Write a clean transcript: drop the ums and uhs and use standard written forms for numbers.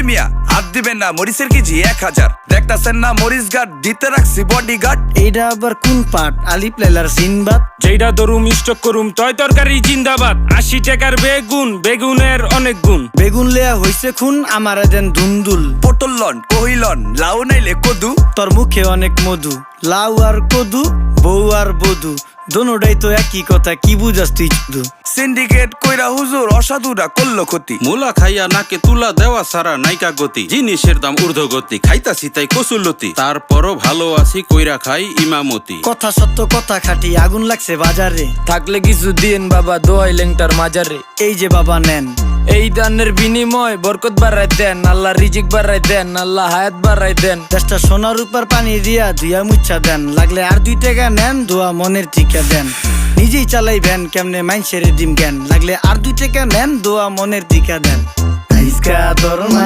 মিয়া হাত দিবেন না, মরিচের কেজি 1000। দেখতাছেন না মরিচ গার্ড দিতে রাখছি বডি গার্ড। এইটা আবার কোন পাট? আলিপ লাইলার সিনবাদ। যেইটা ধরুম স্টক করুম তয় তরকারি জিন্দাবাদ। 80 টাকার বেগুন, বেগুনের অনেক গুণ। বেগুন লেয়া হইছে খুন, আমারে দেন ধুন্দুল। পটল লন, কহিলন, লাউ নাইলে কদু। তোর মুখে অনেক মধু, লাউ আর কদু, বউ আর বধু, দোনোটাই তো একই কথা, কি বুঝাস তুই শুধু? সিন্ডিকেট কইরা হুজুর অসাধুরা করলো ক্ষতি। মুলা খাইয়া নাকে তুলা দেওয়া সারা নাইকা গতি। জিনিসের দাম ঊর্ধ্বগতি, খাইতাছি তাই কসুলতি। তারপরও ভালো আছি কইরা খাই ইমামতি। কথা সত্য কথা খাটি, আগুন লাগছে বাজারে। থাকলে কিছু দিন বাবা, দোয়াই লেংটার মাজারে। এই যে বাবা নেন, এই দানের বিনিময় বরকত বাড়াই দেন, আল্লাহ রিজিক বাড়াই দেন, আল্লাহ হায়াত বাড়াই দেন। দেশটা সোনার উপর পানি দিয়া ধুইয়া মুচ্ছা দেন। লাগলে আর 2 টাকা নেন, দোয়া মনের টিকা দেন। নিজেই চালাই ভ্যান, কেমনে মাইনসেরে দিম জ্ঞান। লাগলে আর 2 টাকা নেন, দোয়া মনের টিকা দেন। আইসকা তোর